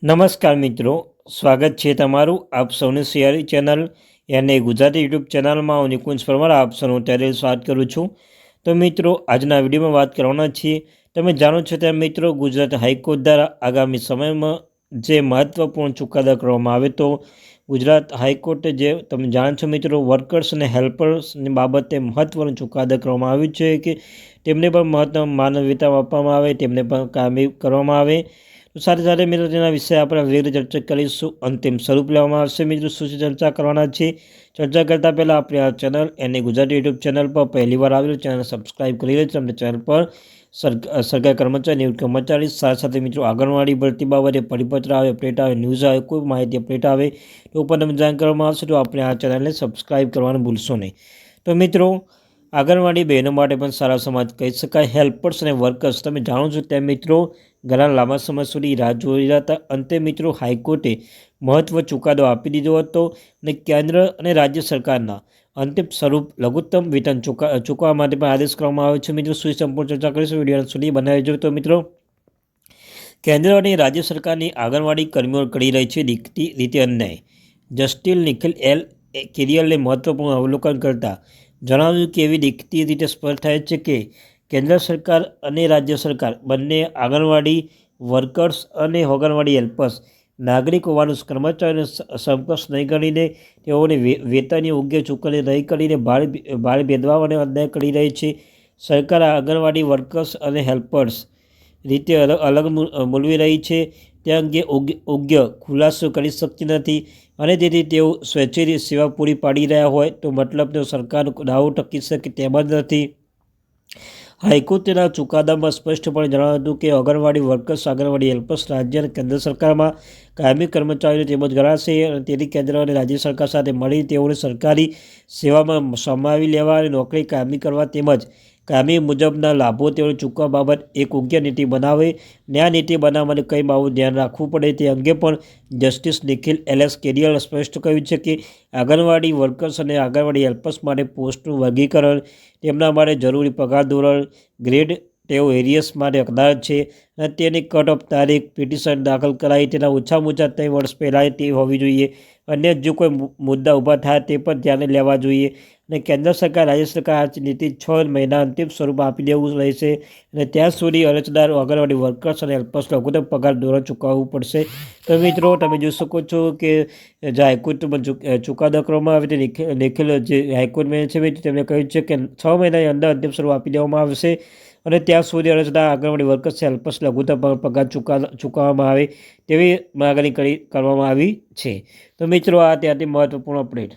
નમસ્કાર મિત્રો, સ્વાગત છે તમારું આપ સૌની સિયારી ચેનલ અને ગુજરાતી યુટ્યુબ ચેનલમાં હું નિકુંજ પરમાર આપ સૌનું ત્યારે સ્વાગત કરું છું। તો મિત્રો, આજના વિડીયોમાં વાત કરવાના છીએ। તમે જાણો છો તેમ મિત્રો, ગુજરાત હાઈકોર્ટ દ્વારા આગામી સમયમાં જે મહત્વપૂર્ણ ચુકાદા કરવામાં આવે તો ગુજરાત હાઈકોર્ટે જે તમે જાણો છો મિત્રો, વર્કર્સ અને હેલ્પર્સની બાબતે મહત્વનો ચુકાદો કરવામાં આવ્યો છે કે તેમને પણ મહત્તમ માનવીતા આપવામાં આવે, તેમને પણ કાયમી કરવામાં આવે। તો સાથે સાથે મિત્રો તેના વિશે આપણે વિગતે ચર્ચા કરીશું। અંતિમ સ્વરૂપ લેવામાં આવશે મિત્રો, શું ચર્ચા કરવાના છે। ચર્ચા કરતાં પહેલાં આપણે આ ચેનલ અને ગુજરાતી યુટ્યુબ ચેનલ પર પહેલીવાર આવેલું ચેનલ સબસ્ક્રાઈબ કરી લે છે। અમને ચેનલ પર સરકારી કર્મચારી, નિવૃત્ત કર્મચારી, સાથે સાથે મિત્રો આંગણવાડી ભરતી બાબતે પરિપત્ર આવે, અપડેટ આવે, ન્યૂઝ આવે, કોઈ માહિતી અપડેટ આવે તો પણ તમે જાણ કરવામાં આવશે। તો આપણે આ ચેનલને સબસ્ક્રાઈબ કરવાનું ભૂલશો નહીં। તો મિત્રો, આંગણવાડી બહેનો માટે પણ સારા સમાજ કહી શકાય। હેલ્પર્સ અને વર્કર્સ તમે જાણો છો તેમ મિત્રો ઘણા લાંબા સમય સુધી રાહ જોઈ રહ્યા હતા। અંતે મિત્રો હાઈકોર્ટે મહત્વ ચુકાદો આપી દીધો હતો અને કેન્દ્ર અને રાજ્ય સરકારના અંતિમ સ્વરૂપ લઘુત્તમ વેતન ચૂકવવા માટે પણ આદેશ કરવામાં આવ્યો છે। મિત્રો શું સંપૂર્ણ ચર્ચા કરીશું, વિડીયો સુધી બનાવી જો। તો મિત્રો, કેન્દ્ર અને રાજ્ય સરકારની આંગણવાડી કર્મીઓ કરી રહી છે દીખતી રીતે અન્યાય। જસ્ટિસ નિખિલ એલ કેરિયલે મહત્વપૂર્ણ અવલોકન કરતા જણાવ્યું કે એવી દીખતી રીતે સ્પષ્ટ થાય છે કે કેન્દ્ર સરકાર અને રાજ્ય સરકાર બંને આંગણવાડી વર્કર્સ અને આંગણવાડી હેલ્પર્સ નાગરિક હોવાનું કર્મચારીઓને સંપર્ક નહીં કરીને તેઓને વેતનની યોગ્ય ચૂકવણી નહીં કરીને ભારે ભેદભાવ અને અન્યાય કરી રહી છે। સરકાર આંગણવાડી વર્કર્સ અને હેલ્પર્સ રીતે અલગ મૂલવી રહી છે તે અંગે યોગ્ય ખુલાસો કરી શકતી નથી અને તેથી તેઓ સ્વેચ્છાએ સેવા પૂરી પાડી રહ્યા હોય તો મતલબ તો સરકારનો દાવો ટકી શકે તેમ જ નથી। હાઈકોર્ટના ચુકાદામાં સ્પષ્ટપણે જણાવ્યું હતું કે આંગણવાડી વર્કર્સ, આંગણવાડી હેલ્પર્સ રાજ્ય અને કેન્દ્ર સરકારમાં કાયમી કર્મચારીઓ તેમજ ગણાશે અને તેથી કેન્દ્ર અને રાજ્ય સરકાર સાથે મળી તેઓને સરકારી સેવામાં સમાવી લેવા અને નોકરી કાયમી કરવા તેમજ કાયમી મુજબના લાભો તેઓને ચૂકવવા બાબત એક યોગ્ય નીતિ બનાવે। ન્યાય નીતિ બનાવવા માટે કઈ બાબત ધ્યાન રાખવું પડે તે અંગે પણ જસ્ટિસ નિખિલ એલએસ કેરિયલે સ્પષ્ટ કહ્યું છે કે આંગણવાડી વર્કર્સ અને આંગણવાડી હેલ્પર્સ માટે પોસ્ટનું વર્ગીકરણ, તેમના માટે જરૂરી પગાર ધોરણ, ગ્રેડ, તેઓ એરિયસ માટે હકદાર છે અને તેની કટ ઓફ તારીખ પિટિશન દાખલ કરાઈ તેના ઓછામાં ઓછા 3 વર્ષ પહેલાં તે હોવી જોઈએ। અન્ય જો કોઈ મુદ્દા ઊભા થાય તે પણ ધ્યાને લેવા જોઈએ અને કેન્દ્ર સરકાર, રાજ્ય સરકાર આ નીતિ 6 મહિના અંતિમ સ્વરૂપ આપી દેવું રહેશે અને ત્યાં સુધી અરજદાર આંગણવાડી વર્કર્સ અને હેલ્પર્સ લઘુત્તમ પગાર ધોરણ ચૂકવવું પડશે। તો મિત્રો તમે જોઈ શકો છો કે જે હાઈકોર્ટમાં ચુકાદો કરવામાં આવે તે નિખિલ જે હાઈકોર્ટ મેં છે તેમણે કહ્યું છે કે 6 મહિનાની અંદર અંતિમ સ્વરૂપ આપી દેવામાં આવશે અને ત્યાં સુધી અરજદાર આંગણવાડી વર્કર્સ હેલ્પર્સ લઘુત્તમ પગાર ચૂકવવામાં આવે તેવી માગણી કરવામાં આવી છે। તો મિત્રો, આ ત્યાંથી મહત્વપૂર્ણ અપડેટ।